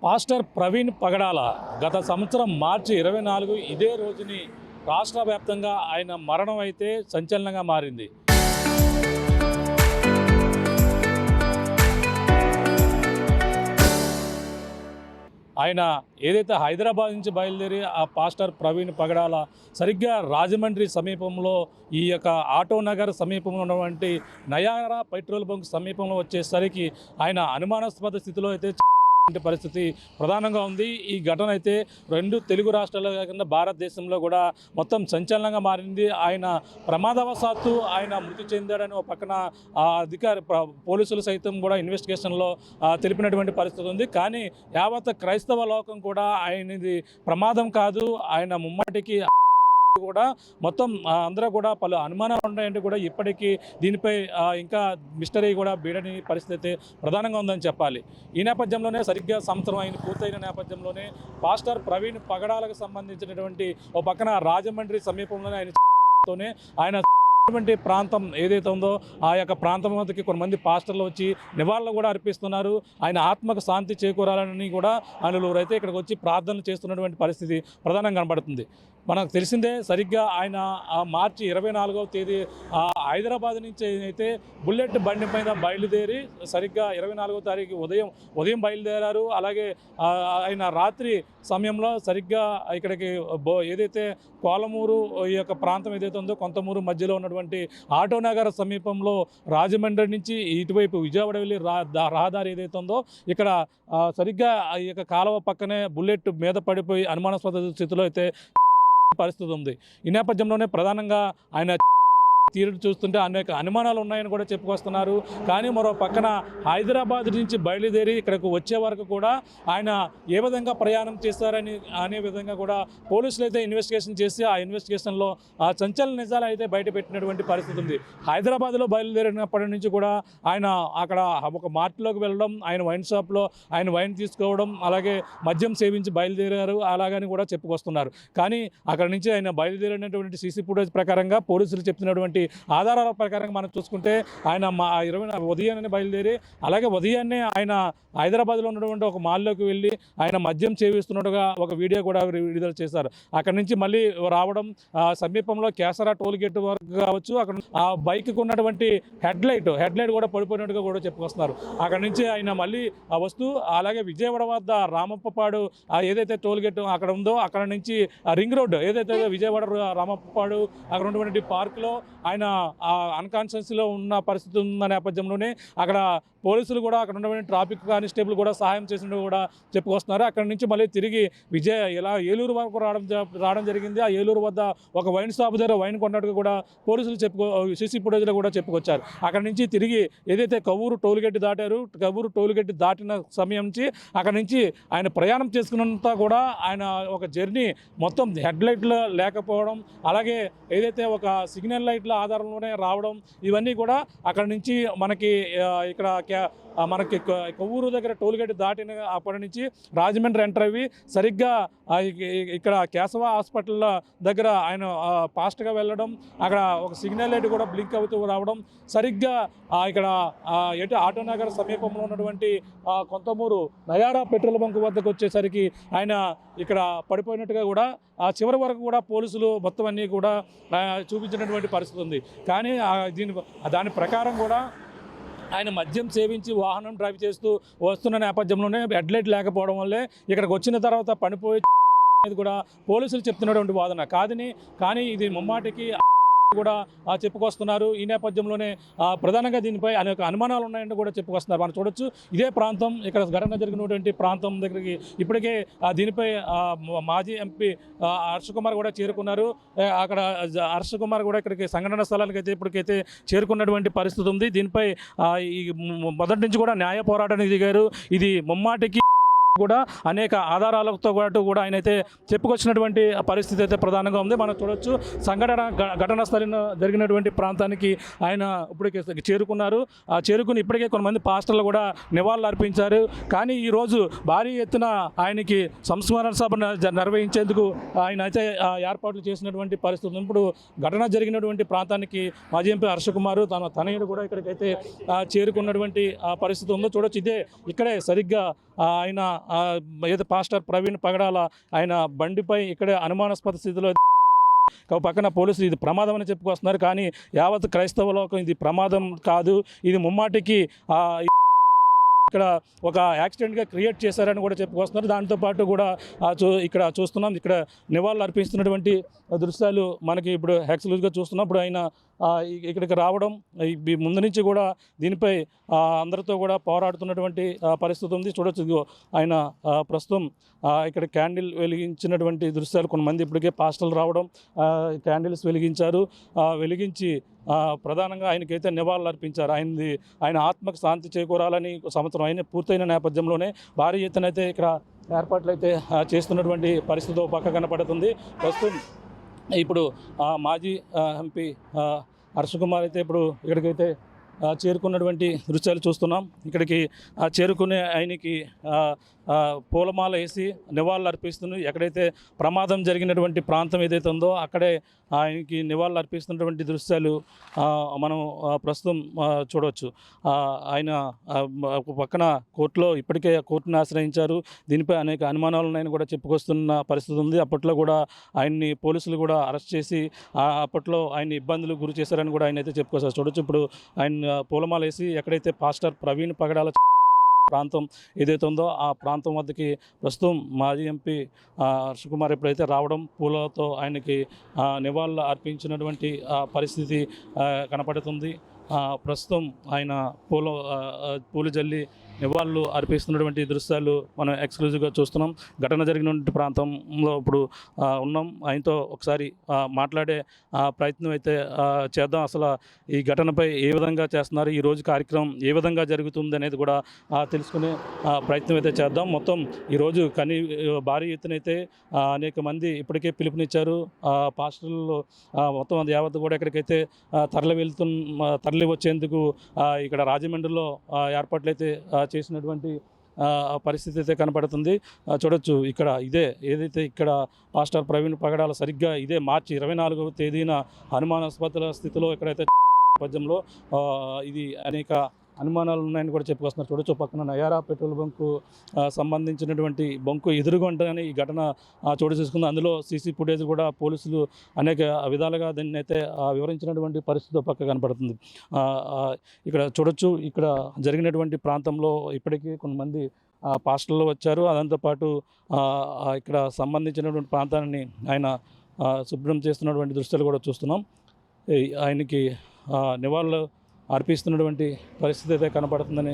Pastor Praveen పగడాల గత సంవత్సరం మార్చి 24 ఇదే రోజుని రాష్ట్ర వ్యాప్తంగా ఆయన మరణం అయితే సంచలనంగా మారింది. ఆయన ఏదైతే హైదరాబాద్ నుంచి బయలుదేరి ఆ పాస్టర్ ప్రవీణ్ పగడాల సరిగ్గా రాజమండ్రి సమీపంలో ఈ యొక్క ఆటోనగర్ సమీపంలో ఉన్నటువంటి నయారా పెట్రోల్ బంక్ సమీపంలో వచ్చేసరికి ఆయన అనుమానాస్పద స్థితిలో అయితే పరిస్థితి ప్రధానంగా ఉంది. ఈ ఘటన అయితే రెండు తెలుగు రాష్ట్రాల్లో కాకుండా భారతదేశంలో కూడా మొత్తం సంచలనంగా మారింది. ఆయన ప్రమాదవశాత్తు ఆయన మృతి చెందాడని ఒక పక్కన పోలీసులు సైతం కూడా ఇన్వెస్టిగేషన్లో తెలిపినటువంటి పరిస్థితి ఉంది. కానీ యావత్ క్రైస్తవ లోకం కూడా ఆయనది ప్రమాదం కాదు, ఆయన ముమ్మాటికి కూడా మొత్తం అందరూ కూడా పలు అనుమానాలు ఉన్నాయంటే కూడా ఇప్పటికీ దీనిపై ఇంకా మిస్టరీ కూడా బీడని పరిస్థితి ప్రధానంగా ఉందని చెప్పాలి. ఈ నేపథ్యంలోనే సరిగ్గా సంవత్సరం పూర్తయిన నేపథ్యంలోనే పాస్టర్ ప్రవీణ్ పగడాలకు సంబంధించినటువంటి ఒక పక్కన రాజమండ్రి సమీపంలోనే ఆయన ప్రాంతం ఏదైతే ఉందో ఆ యొక్క ప్రాంతం వద్దకి కొంతమంది పాస్టర్లు వచ్చి నివాళులు కూడా అర్పిస్తున్నారు. ఆయన ఆత్మకు శాంతి చేకూరాలని కూడా ఆయనలైతే ఇక్కడికి వచ్చి ప్రార్థనలు చేస్తున్నటువంటి పరిస్థితి ప్రధానంగా కనబడుతుంది. మనకు తెలిసిందే సరిగ్గా ఆయన మార్చి 24వ తేదీ హైదరాబాద్ నుంచి అయితే బుల్లెట్ బండి మీద బయలుదేరి సరిగ్గా 24వ తారీఖు ఉదయం బయలుదేరారు. అలాగే ఆయన రాత్రి సమయంలో సరిగ్గా ఇక్కడికి ఏదైతే కోలమూరు ఈ యొక్క ప్రాంతం ఏదైతే ఉందో కొంతమూరు మధ్యలో ఉన్నటువంటి ఆటోనగర్ సమీపంలో రాజమండ్రి నుంచి ఇటువైపు విజయవాడ వెళ్ళి రహదారి ఏదైతే ఉందో ఇక్కడ సరిగ్గా ఈ యొక్క కాలువ పక్కనే బుల్లెట్ మీద పడిపోయి అనుమానాస్పద స్థితిలో అయితే పరిస్థితి ఉంది. ఈ నేపథ్యంలోనే ప్రధానంగా ఆయన తీరు చూస్తుంటే అనేక అనుమానాలు ఉన్నాయని కూడా చెప్పుకొస్తున్నారు. కానీ మరో పక్కన హైదరాబాద్ నుంచి బయలుదేరి ఇక్కడకు వచ్చే వరకు కూడా ఆయన ఏ విధంగా ప్రయాణం చేస్తారని అనే విధంగా కూడా పోలీసులు అయితే ఇన్వెస్టిగేషన్ చేసి ఆ ఇన్వెస్టిగేషన్లో సంచలన నిజాలు అయితే బయటపెట్టినటువంటి పరిస్థితి ఉంది. హైదరాబాద్లో బయలుదేరినప్పటి నుంచి కూడా ఆయన అక్కడ ఒక మార్ట్లోకి వెళ్ళడం, ఆయన వైన్ షాప్లో ఆయన వైన్ తీసుకోవడం, అలాగే మద్యం సేవించి బయలుదేరారు అలాగని కూడా చెప్పుకొస్తున్నారు. కానీ అక్కడ నుంచి ఆయన బయలుదేరినటువంటి సీసీ ఫుటేజ్ ప్రకారంగా పోలీసులు చెప్తున్నటువంటి ఆధారాల ప్రకారంగా మనం చూసుకుంటే ఆయన 20 ఉదయాన్నే బయలుదేరి అలాగే ఉదయాన్నే ఆయన హైదరాబాద్లో ఉన్నటువంటి ఒక మాల్లోకి వెళ్ళి ఆయన మద్యం సేవిస్తున్నట్టుగా ఒక వీడియో కూడా విడుదల చేశారు. అక్కడి నుంచి మళ్ళీ రావడం సమీపంలో కేసరా టోల్ గేట్ వరకు కావచ్చు, అక్కడ ఆ బైక్కి ఉన్నటువంటి హెడ్ లైట్ కూడా పడిపోయినట్టుగా కూడా చెప్పుకొస్తున్నారు. అక్కడి నుంచి ఆయన మళ్ళీ వస్తూ అలాగే విజయవాడ వద్ద రామప్పపాడు ఏదైతే టోల్ గేట్ అక్కడ ఉందో అక్కడ నుంచి రింగ్ రోడ్ ఏదైతే విజయవాడ రామప్పపాడు అక్కడ ఉన్నటువంటి పార్క్లో ఆయన అన్కాన్షియస్లో ఉన్న పరిస్థితి ఉన్న నేపథ్యంలోనే అక్కడ పోలీసులు కూడా అక్కడ ఉన్నటువంటి ట్రాఫిక్ కానిస్టేబుల్ కూడా సహాయం చేసినట్టు కూడా చెప్పుకొస్తున్నారు. అక్కడ నుంచి మళ్ళీ తిరిగి ఏలూరు వరకు రావడం జరిగింది. ఆ ఏలూరు వద్ద ఒక వైన్ షాప్ దగ్గర వైన్ కొన్నట్టుగా కూడా పోలీసులు సీసీ ఫుటేజ్లో కూడా చెప్పుకొచ్చారు. అక్కడ నుంచి తిరిగి ఏదైతే కవ్వూరు టోల్గేట్ దాటారు, కవ్వూరు టోల్గేట్ దాటిన సమయం నుంచి అక్కడ నుంచి ఆయన ప్రయాణం చేసుకున్నంతా కూడా ఆయన ఒక జర్నీ మొత్తం హెడ్ లైట్లు లేకపోవడం, అలాగే ఏదైతే ఒక సిగ్నల్ లైట్ల ఆధారంలోనే రావడం, ఇవన్నీ కూడా అక్కడ నుంచి మనకి ఇక్కడ మనకి కొవ్వూరు దగ్గర టోల్గేట్ దాటిన అప్పటి నుంచి రాజమండ్రి ఎంటర్ అయ్యి సరిగ్గా ఇక్కడ కేశవ హాస్పిటల్ దగ్గర ఆయన ఫాస్ట్గా వెళ్ళడం, అక్కడ ఒక సిగ్నల్ లైట్ కూడా బ్లింక్ అవుతూ రావడం, సరిగ్గా ఇక్కడ ఆటోనగర్ సమీపంలో ఉన్నటువంటి కొంతమూరు నయారా పెట్రోల్ బంక్ వద్దకు వచ్చేసరికి ఆయన ఇక్కడ పడిపోయినట్టుగా కూడా చివరి వరకు కూడా పోలీసులు మొత్తం అన్నీ కూడా చూపించినటువంటి పరిస్థితి ఉంది. కానీ దాని ప్రకారం కూడా ఆయన మద్యం సేవించి వాహనం డ్రైవ్ చేస్తూ వస్తున్న నేపథ్యంలోనే హెడ్ లైట్ లేకపోవడం వల్లే ఇక్కడికి వచ్చిన తర్వాత పడిపోయి కూడా పోలీసులు చెప్తున్నటువంటి వాదన కానీ ఇది ముమ్మాటికి కూడా చెప్పుకొస్తున్నారు. ఈ నేపథ్యంలోనే ప్రధానంగా దీనిపై అనేక అనుమానాలు ఉన్నాయని కూడా చెప్పుకొస్తున్నారు. మనం చూడొచ్చు ఇదే ప్రాంతం ఇక్కడ ఘటన జరిగినటువంటి ప్రాంతం దగ్గరికి ఇప్పటికే దీనిపై మాజీ ఎంపీ హర్ష కుమార్ కూడా చేరుకున్నారు. అక్కడ హర్ష కుమార్ కూడా ఇక్కడికి సంఘటన స్థలానికి అయితే ఇప్పటికైతే చేరుకున్నటువంటి పరిస్థితి ఉంది. దీనిపై ఈ మొదటి నుంచి కూడా న్యాయ పోరాటానికి దిగారు. ఇది ముమ్మాటికి కూడా అనేక ఆధారాలతో కూడా ఆయన అయితే చెప్పుకొచ్చినటువంటి పరిస్థితి అయితే ప్రధానంగా ఉంది. మనం చూడొచ్చు ఘటనా స్థలం జరిగినటువంటి ప్రాంతానికి ఆయన ఇప్పటికే చేరుకున్నారు. చేరుకుని ఇప్పటికే కొంతమంది పాస్టర్లు కూడా నివాళులు అర్పించారు. కానీ ఈరోజు భారీ ఎత్తున ఆయనకి సంస్మరణ సభ నిర్వహించేందుకు ఆయన అయితే ఏర్పాట్లు చేసినటువంటి పరిస్థితి. ఇప్పుడు ఘటన జరిగినటువంటి ప్రాంతానికి మాజీ ఎంపీ హర్ష కుమార్ తన తనయుడు కూడా ఇక్కడికైతే చేరుకున్నటువంటి పరిస్థితి ఉందో చూడొచ్చు. ఇక్కడే సరిగ్గా ఆయన ఏదో పాస్టర్ ప్రవీణ్ పగడాల ఆయన బండిపై ఇక్కడే అనుమానాస్పద స్థితిలో పక్కన పోలీసులు ఇది ప్రమాదం అని చెప్పుకొస్తున్నారు. కానీ యావత్ క్రైస్తవ లోకం ఇది ప్రమాదం కాదు, ఇది ముమ్మాటికి ఇక్కడ ఒక యాక్సిడెంట్గా క్రియేట్ చేశారని కూడా చెప్పుకొస్తున్నారు. దాంతోపాటు కూడా ఇక్కడ చూస్తున్నాం, ఇక్కడ నివాళులు అర్పిస్తున్నటువంటి దృశ్యాలు మనకి ఇప్పుడు ఎక్స్క్లూజివ్గా చూస్తున్నాం. ఇప్పుడు ఆయన ఇక్కడికి రావడం ముందు నుంచి కూడా దీనిపై అందరితో కూడా పోరాడుతున్నటువంటి పరిస్థితి ఉంది. చూడొచ్చు, ఇదిగో ఆయన ప్రస్తుతం ఇక్కడ క్యాండిల్ వెలిగించినటువంటి దృశ్యాలు, కొంతమంది ఇప్పటికే పాస్టర్లు రావడం క్యాండిల్స్ వెలిగించారు. వెలిగించి ప్రధానంగా ఆయనకైతే నివాళులు అర్పించారు. ఆయన ఆత్మకు శాంతి చేకూరాలని సంవత్సరం అయిన పూర్తయిన నేపథ్యంలోనే భారీ ఎత్తున అయితే ఇక్కడ ఏర్పాట్లు అయితే చేస్తున్నటువంటి పరిస్థితి పక్క కనపడుతుంది. ప్రస్తుతం ఇప్పుడు మాజీ ఎంపీ హర్ష కుమార్ అయితే ఇప్పుడు ఇక్కడికైతే చేరుకున్నటువంటి దృశ్యాలు చూస్తున్నాం. ఇక్కడికి చేరుకునే ఆయనకి పూలమాల వేసి నివాళులు అర్పిస్తున్నారు. ఎక్కడైతే ప్రమాదం జరిగినటువంటి ప్రాంతం ఏదైతే ఉందో అక్కడే ఆయనకి నివాళులు అర్పిస్తున్నటువంటి దృశ్యాలు మనం ప్రస్తుతం చూడవచ్చు. ఆయన పక్కన కోర్టులో ఇప్పటికే కోర్టును ఆశ్రయించారు. దీనిపై అనేక అనుమానాలు ఉన్నాయని కూడా చెప్పుకొస్తున్న పరిస్థితి ఉంది. అప్పట్లో కూడా ఆయన్ని పోలీసులు కూడా అరెస్ట్ చేసి అప్పట్లో ఆయన ఇబ్బందులు గురి చేశారని కూడా ఆయన అయితే చెప్పుకొస్తారు. చూడొచ్చు, ఇప్పుడు ఆయన పూలమాల వేసి ఎక్కడైతే పాస్టర్ ప్రవీణ్ పగడాల ప్రాంతం ఏదైతే ఉందో ఆ ప్రాంతం వద్దకి ప్రస్తుతం మాజీ ఎంపీ హర్ష కుమార్ ఎప్పుడైతే రావడం పూలతో ఆయనకి నివాళులు అర్పించినటువంటి పరిస్థితి కనపడుతుంది. ప్రస్తుతం ఆయన పూలు జల్లి నివాళులు అర్పిస్తున్నటువంటి దృశ్యాలు మనం ఎక్స్క్లూజివ్గా చూస్తున్నాం. ఘటన జరిగినటువంటి ప్రాంతంలో ఇప్పుడు ఉన్నాం. ఆయనతో ఒకసారి మాట్లాడే ప్రయత్నం అయితే చేద్దాం. అసలు ఈ ఘటనపై ఏ విధంగా చేస్తున్నారు, ఈరోజు కార్యక్రమం ఏ విధంగా జరుగుతుంది అనేది కూడా తెలుసుకునే ప్రయత్నం అయితే చేద్దాం. మొత్తం ఈరోజు భారీ ఎత్తున అయితే అనేక మంది ఇప్పటికే పిలుపునిచ్చారు. పాస్టర్లు మొత్తం అది యావత్ కూడా ఎక్కడికైతే తరలి వచ్చేందుకు ఇక్కడ రాజమండ్రిలో ఏర్పాట్లు అయితే చేసినటువంటి పరిస్థితి అయితే కనపడుతుంది. చూడొచ్చు, ఇక్కడ ఏదైతే ఇక్కడ పాస్టర్ ప్రవీణ్ పగడాల సరిగ్గా ఇదే మార్చి 24వ తేదీన అనుమానాస్పద స్థితిలో ఎక్కడైతే నేపథ్యంలో ఇది అనేక అనుమానాలు ఉన్నాయని కూడా చెప్పుకొస్తున్నారు. చూడొచ్చు, పక్కన నయారా పెట్రోల్ బంకు సంబంధించినటువంటి బంకు ఎదురుగుంటగానే ఈ ఘటన చోటు చేసుకుంది. అందులో సీసీ ఫుటేజ్ కూడా పోలీసులు అనేక విధాలుగా దాన్ని అయితే వివరించినటువంటి పరిస్థితి పక్క కనపడుతుంది. ఇక్కడ చూడొచ్చు, ఇక్కడ జరిగినటువంటి ప్రాంతంలో ఇప్పటికీ కొంతమంది పాస్టర్లు వచ్చారు. దాంతోపాటు ఇక్కడ సంబంధించినటువంటి ప్రాంతాన్ని ఆయన శుభ్రం చేస్తున్నటువంటి దృశ్యాలు కూడా చూస్తున్నాం. ఆయనకి నివాళులు అర్పిస్తున్నటువంటి పరిస్థితి అయితే కనపడుతుందని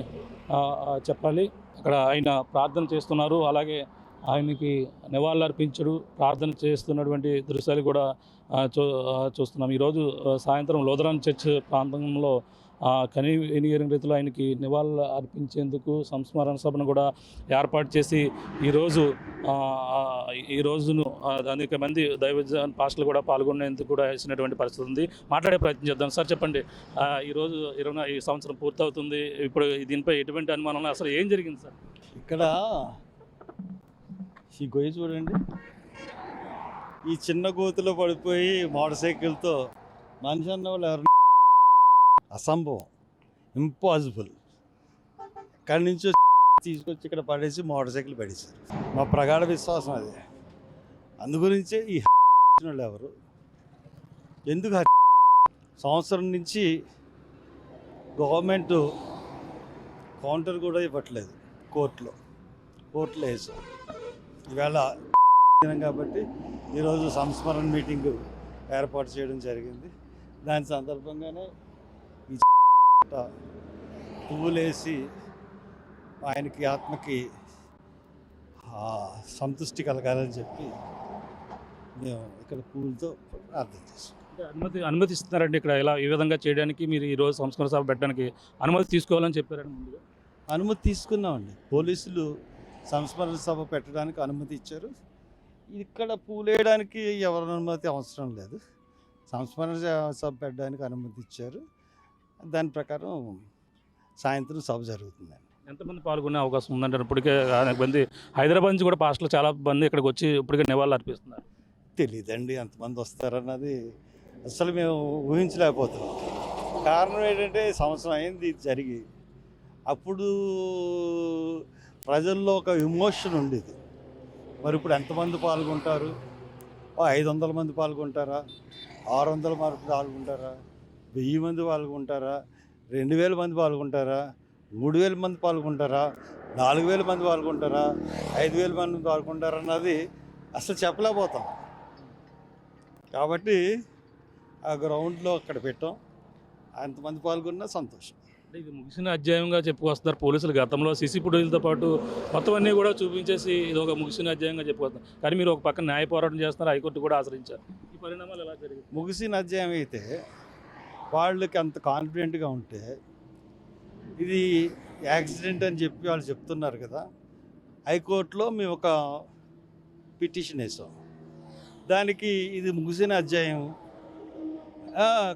చెప్పాలి. అక్కడ ఆయన ప్రార్థన చేస్తున్నారు. అలాగే ఆయనకి నివాళులు అర్పించడు ప్రార్థన చేస్తున్నటువంటి దృశ్యాలు కూడా చూస్తున్నాం. ఈరోజు సాయంత్రం లూథరన్ చర్చ్ ప్రాంతంలో కనీవినియర్ రీతిలో ఆయనకి నివాళులు అర్పించేందుకు సంస్మరణ సభను కూడా ఏర్పాటు చేసి ఈ రోజును అనేక మంది దైవజన పాస్టర్లు కూడా పాల్గొనేందుకు కూడా వేసినటువంటి పరిస్థితి ఉంది. మాట్లాడే ప్రయత్నం చేద్దాం. సార్ చెప్పండి, ఈరోజు ఈ సంవత్సరం పూర్తవుతుంది. ఇప్పుడు దీనిపై ఎటువంటి అనుమానం, అసలు ఏం జరిగింది సార్? ఇక్కడ ఈ గొయ్యి చూడండి, ఈ చిన్న గోతులో పడిపోయి మోటార్ సైకిల్తో మనిషి అన్న వాళ్ళు ఎవరు అసంభవం, ఇంపాసిబుల్. ఇక్కడి నుంచి తీసుకొచ్చి ఇక్కడ పడేసి మోటార్ సైకిల్ పడేసారు. మా ప్రగాఢ విశ్వాసం అది. అందుగురించే ఈ వాళ్ళు ఎవరు, ఎందుకు సంవత్సరం నుంచి గవర్నమెంట్ కౌంటర్ కూడా ఇవ్వట్లేదు. కోర్టులో వేసాం. ఈవేళ కాబట్టి ఈరోజు సంస్మరణ మీటింగు ఏర్పాటు చేయడం జరిగింది. దాని సందర్భంగానే ఈ పువ్వులేసి ఆయనకి ఆత్మకి సంతృష్టి కలగాలని చెప్పి మేము ఇక్కడ పువ్వులతో ప్రార్థన చేస్తాం. అనుమతిస్తున్నారండి ఇక్కడ ఇలా ఈ విధంగా చేయడానికి? మీరు ఈరోజు సంస్మరణ సభ పెట్టడానికి అనుమతి తీసుకోవాలని చెప్పారండి ముందుగా? అనుమతి తీసుకున్నామండి. పోలీసులు సంస్మరణ సభ పెట్టడానికి అనుమతి ఇచ్చారు. ఇక్కడ పూలు వేయడానికి ఎవరి అనుమతి అవసరం లేదు. సంస్మరణ సభ పెట్టడానికి అనుమతి ఇచ్చారు. దాని ప్రకారం సాయంత్రం సభ జరుగుతుందండి. ఎంతమంది పాల్గొనే అవకాశం ఉందంటే? ఇప్పటికే అనేక మంది హైదరాబాద్ నుంచి కూడా పాస్టర్లు చాలా మంది ఇక్కడికి వచ్చి ఇప్పటికే నివాళులు అర్పిస్తున్నారు. తెలీదండి ఎంతమంది వస్తారన్నది, అసలు మేము ఊహించలేకపోతున్నాం. కారణం ఏంటంటే సంవత్సరం అయింది జరిగి, అప్పుడు ప్రజల్లో ఒక ఎమోషన్ ఉండేది. మరి ఇప్పుడు ఎంతమంది పాల్గొంటారు? 500 మంది పాల్గొంటారా? 600 మంది పాల్గొంటారా? 1000 మంది పాల్గొంటారా? 2000 మంది పాల్గొంటారా? 3000 మంది పాల్గొంటారా? 4000 మంది పాల్గొంటారా? 5000 మంది పాల్గొంటారా అన్నది అసలు చెప్పలేకపోతాం. కాబట్టి ఆ గ్రౌండ్లో అక్కడ పెట్టాం. అంతమంది పాల్గొన్నా సంతోషం. అంటే ఇది ముగిసిన అధ్యాయంగా చెప్పుకొస్తున్నారు పోలీసులు. గతంలో సీసీ ఫుటేజ్తో పాటు మొత్తం అన్నీ కూడా చూపించేసి ఇది ఒక ముగిసిన అధ్యాయంగా చెప్పుకొస్తున్నారు. కానీ మీరు ఒక పక్కన న్యాయ పోరాటం చేస్తున్నారు, హైకోర్టు కూడా ఆశ్రయించారు. ఈ పరిణామాలు ఎలా జరిగింది? ముగిసిన అధ్యాయం అయితే వాళ్ళకి అంత కాన్ఫిడెంట్గా ఉంటే ఇది యాక్సిడెంట్ అని చెప్పి వాళ్ళు చెప్తున్నారు కదా. హైకోర్టులో మేము ఒక పిటిషన్ వేసాం. దానికి ఇది ముగిసిన అధ్యాయం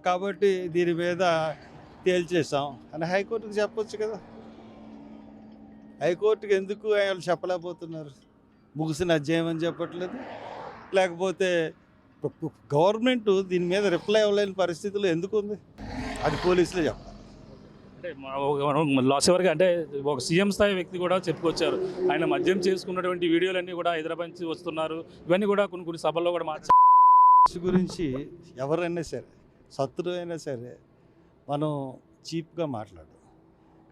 కాబట్టి దీని మీద తేల్చేసాం అని హైకోర్టుకి చెప్పొచ్చు కదా. హైకోర్టుకి ఎందుకు వాళ్ళు చెప్పలేకపోతున్నారు? ముగిసిన అధ్యాయం అని చెప్పట్లేదు. లేకపోతే గవర్నమెంట్ దీని మీద రిప్లై ఇవ్వలేని పరిస్థితులు ఎందుకు ఉంది? అది పోలీసులే చెప్పాలి. అంటే లాస్ట్ వరకు అంటే ఒక సీఎం స్థాయి వ్యక్తి కూడా చెప్పుకొచ్చారు. ఆయన మద్యం చేసుకున్నటువంటి వీడియోలన్నీ కూడా హైదరాబాద్ నుంచి వస్తున్నారు. ఇవన్నీ కూడా కొన్ని సభల్లో కూడా గురించి ఎవరైనా సరే, శత్రువు అయినా సరే మనం చీప్గా మాట్లాడు.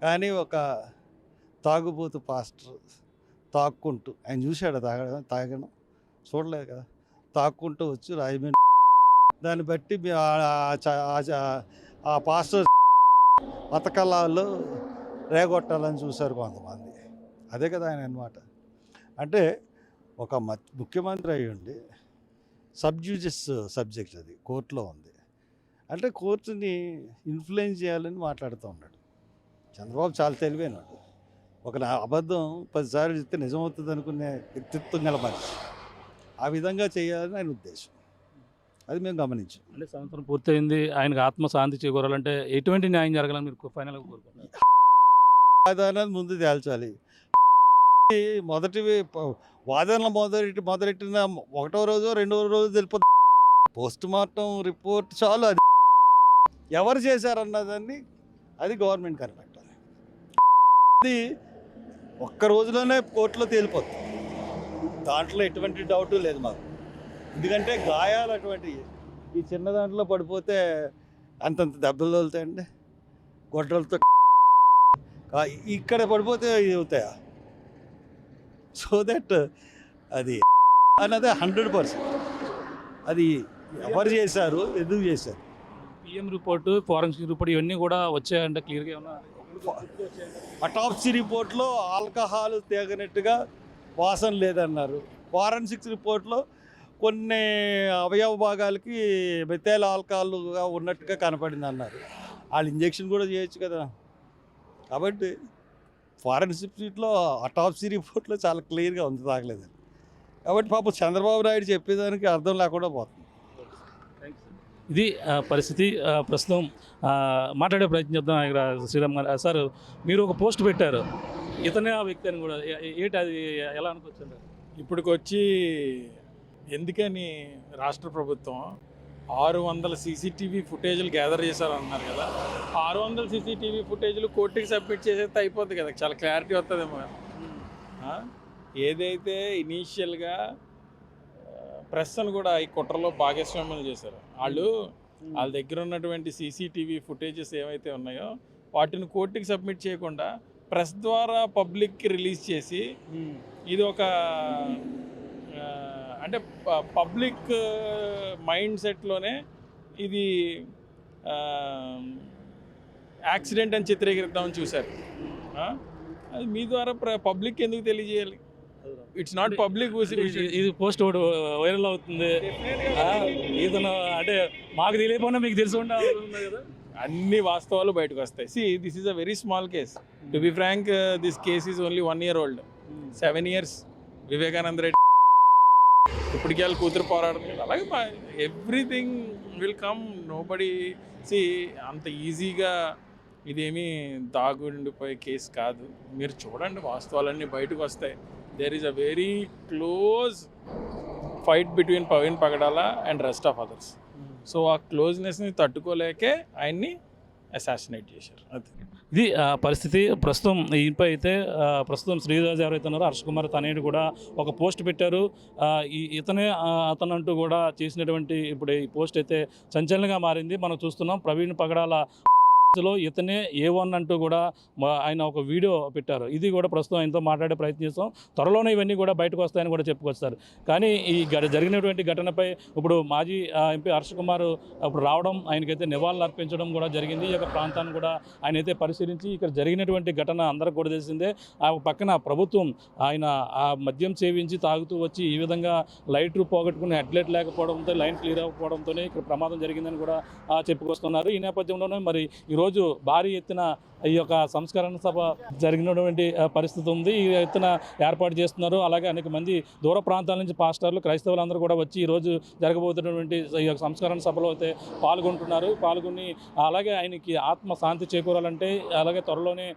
కానీ ఒక తాగుబోతు పాస్టర్ తాక్కుంటూ, ఆయన చూశాడు తాగడం చూడలేదు కదా, తాక్కుంటూ వచ్చి రాజమండ్రి దాన్ని బట్టి ఆ పాస్టర్ మతకళాల్లో రేగొట్టాలని చూశారు కొంతమంది. అదే కదా ఆయన అన్నమాట. అంటే ఒక ముఖ్యమంత్రి అయ్యి ఉండి సబ్జ్యూడిస్ సబ్జెక్ట్ అది కోర్టులో ఉంది అంటే కోర్టుని ఇన్ఫ్లుయెన్స్ చేయాలని మాట్లాడుతూ ఉన్నాడు. చంద్రబాబు చాలా తెలివైనడు. ఒక అబద్ధం 10 సార్లు చెప్తే నిజమవుతుంది అనుకునే వ్యక్తిత్వం గల మనిషి. ఆ విధంగా చేయాలని ఆయన ఉద్దేశం. అది మేము గమనించాం. అంటే సంవత్సరం పూర్తయింది, ఆయనకు ఆత్మశాంతి చేకూరాలంటే ఎటువంటి న్యాయం జరగాలని మీరు ఫైనల్గా కోరుకుంటున్నారు? వాదనలు ముందు తేల్చాలి. వాదనలు మొదలెట్టిన 1వ రోజు 2వ రోజు తెలిపోతుంది. పోస్ట్ మార్టం రిపోర్ట్ చాలు. అది ఎవరు చేశారన్నదాన్ని అది గవర్నమెంట్ కనిపెట్టాలి. అది ఒక్క రోజులోనే కోర్టులో తేలిపోతుంది. దాంట్లో ఎటువంటి డౌట్ లేదు మాకు. ఎందుకంటే గాయాలు అటువంటి ఈ చిన్న దాంట్లో పడిపోతే అంతంత దెబ్బలు తగులుతాయండి. గొడ్డలతో ఇక్కడ పడిపోతే ఇది అవుతాయా? సో దట్ అది అన్నది 100%. అది ఎవరు చేశారు, ఎందుకు చేశారు? పిఎం రిపోర్టు, ఫారెన్సిక్ రిపోర్ట్ ఇవన్నీ కూడా వచ్చాయంటే క్లియర్గా ఏమన్నా? అటాప్సీ రిపోర్ట్లో ఆల్కహాల్ తేగనట్టుగా వాసన లేదన్నారు. ఫారెన్సిక్స్ రిపోర్ట్లో కొన్ని అవయవ భాగాలకి మెథైల్ ఆల్కహాల్గా ఉన్నట్టుగా కనపడింది అన్నారు. వాళ్ళు ఇంజెక్షన్ కూడా చేయొచ్చు కదా. కాబట్టి ఫారెన్సిక్లో అటాప్సీ రిపోర్ట్లో చాలా క్లియర్గా ఉంది తాగలేదని. కాబట్టి పాపం చంద్రబాబు నాయుడు చెప్పేదానికి అర్థం లేకుండా పోతుంది. ఇది పరిస్థితి. ప్రస్తుతం మాట్లాడే ప్రయత్నం చేద్దాం. ఇక్కడ శ్రీరామ్ గారు, సార్ మీరు ఒక పోస్ట్ పెట్టారు, ఇతనే ఆ వ్యక్తి అని కూడా. ఏంటి అది, ఎలా అనుకోవచ్చు? ఇప్పటికొచ్చి ఎందుకని రాష్ట్ర ప్రభుత్వం 600 సీసీటీవీ ఫుటేజ్లు గ్యాదర్ చేశారన్నారు కదా. 600 సీసీటీవీ ఫుటేజ్లు కోర్టుకి సబ్మిట్ చేసేస్తే అయిపోద్ది కదా, చాలా క్లారిటీ వస్తుందేమో. ఏదైతే ఇనీషియల్గా ప్రెస్ను కూడా ఈ కుట్రలో భాగస్వామ్యం చేశారు. వాళ్ళ దగ్గర ఉన్నటువంటి సీసీటీవీ ఫుటేజెస్ ఏవైతే ఉన్నాయో వాటిని కోర్టుకి సబ్మిట్ చేయకుండా ప్రెస్ ద్వారా పబ్లిక్కి రిలీజ్ చేసి ఇది ఒక అంటే పబ్లిక్ మైండ్ సెట్లోనే ఇది యాక్సిడెంట్ అని చిత్రీకరిద్దామని చూశారు. అది మీ ద్వారా పబ్లిక్ ఎందుకు తెలియజేయాలి? It's not public. ఇది పోస్ట్ ఒకటి వైరల్ అవుతుంది. ఇతను అంటే మాకు తెలియకుండా మీకు తెలిసి ఉండాలి కదా. అన్ని వాస్తవాలు బయటకు వస్తాయి. See this is a very small case. To be frank, this case is only 1 year old. 7 years Vivekananda Reddy ఇప్పటికే వాళ్ళ కూతురు పోరాడుతుంది. అలాగే everything will come. Nobody see అంత ఈజీగా ఇదేమీ దాగుండిపోయే కేసు కాదు. మీరు చూడండి, వాస్తవాలన్నీ బయటకు వస్తాయి. There is a very close fight between Praveen Pagadala and rest of others. So ఆ క్లోజ్నెస్ని తట్టుకోలేకే ఆయన్ని అసాసినేట్ చేశారు. అది ఇది పరిస్థితి ప్రస్తుతం ఇంపై అయితే ప్రస్తుతం శ్రీరాజు ఎవరైతే ఉన్నారో హర్ష కుమార్ తనయుడు కూడా ఒక పోస్ట్ పెట్టారు. ఇతనే అతను అంటూ కూడా చేసినటువంటి ఇప్పుడు ఈ పోస్ట్ అయితే సంచలనంగా మారింది. మనం చూస్తున్నాం ప్రవీణ్ పగడాల లో ఇతనే A1 అంటూ కూడా ఆయన ఒక వీడియో పెట్టారు. ఇది కూడా ప్రస్తుతం ఆయనతో మాట్లాడే ప్రయత్నం చేస్తాం. త్వరలోనే ఇవన్నీ కూడా బయటకు వస్తాయని కూడా చెప్పుకొస్తారు. కానీ ఈ జరిగినటువంటి ఘటనపై ఇప్పుడు మాజీ ఎంపీ హర్ష కుమార్ ఇప్పుడు రావడం, ఆయనకైతే నివాళులు అర్పించడం కూడా జరిగింది. ఈ యొక్క ప్రాంతాన్ని కూడా ఆయన అయితే పరిశీలించి ఇక్కడ జరిగినటువంటి ఘటన అందరికి కూడా తెలిసిందే. ఆ పక్కన ప్రభుత్వం ఆయన ఆ మద్యం సేవించి తాగుతూ వచ్చి ఈ విధంగా లైట్లు పోగొట్టుకుని హెడ్లైట్ లేకపోవడంతో, లైన్ క్లియర్ అవ్వకపోవడంతోనే ఇక్కడ ప్రమాదం జరిగిందని కూడా చెప్పుకొస్తున్నారు. ఈ నేపథ్యంలోనే మరి ఈరోజు భారీ ఎత్తున ఈ యొక్క సంస్కరణ సభ జరిగినటువంటి పరిస్థితి ఉంది. ఈ ఎత్తున ఏర్పాటు చేస్తున్నారు. అలాగే అనేక మంది దూర ప్రాంతాల నుంచి పాస్టర్లు, క్రైస్తవులు అందరూ కూడా వచ్చి ఈరోజు జరగబోతున్నటువంటి ఈ యొక్క సంస్కరణ సభలో అయితే పాల్గొని అలాగే ఆయనకి ఆత్మ శాంతి చేకూరాలంటే అలాగే త్వరలోనే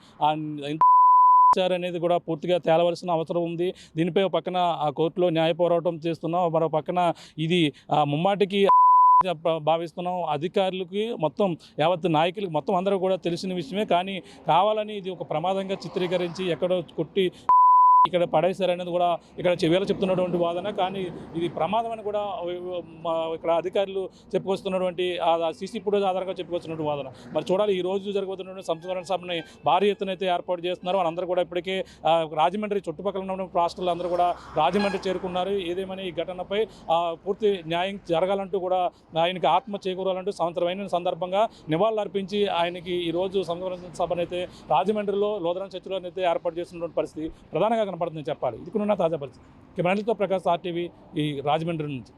అనేది కూడా పూర్తిగా తేలవలసిన అవసరం ఉంది. దీనిపై ఒక పక్కన ఆ కోర్టులో న్యాయ పోరాటం చేస్తున్నాం, మరో పక్కన ఇది ముమ్మాటికి భావిస్తున్నాం. అధికారులకి మొత్తం యావత్ నాయకులకి మొత్తం అందరూ కూడా తెలిసిన విషయమే. కానీ కావాలని ఇది ఒక ప్రమాదంగా చిత్రీకరించి ఎక్కడో కొట్టి ఇక్కడ పడేశారనేది కూడా ఇక్కడ వీళ్ళు చెప్తున్నటువంటి వాదన. కానీ ఇది ప్రమాదం అని కూడా ఇక్కడ అధికారులు చెప్పుకొస్తున్నటువంటి సీసీ ఫుటేజ్ ఆధారంగా చెప్పుకొస్తున్నటువంటి వాదన. మరి చూడాలి, ఈ రోజు జరగబోతున్నటువంటి సంస్కరణ సభని భారీ ఎత్తున అయితే ఏర్పాటు చేస్తున్నారు. వాళ్ళందరూ కూడా ఇప్పటికే రాజమండ్రి చుట్టుపక్కల ఉన్న రాష్ట్రాలు అందరూ కూడా రాజమండ్రి చేరుకున్నారు. ఏదేమని ఈ ఘటనపై పూర్తి న్యాయం జరగాలంటూ కూడా ఆయనకి ఆత్మ చేకూరాలంటూ సంవత్సరమైన సందర్భంగా నివాళులు అర్పించి ఆయనకి ఈరోజు సంస్కరణ సభనైతే రాజమండ్రిలో లోదరన్ చర్చిలోనైతే ఏర్పాటు చేస్తున్నటువంటి పరిస్థితి ప్రధానంగా కనపడుతుందని చెప్పాలి. ఇది కూడా తాజా పరిస్థితి. కెమెరాతో ప్రకాష్ RTV ఈ రాజమండ్రి నుంచి.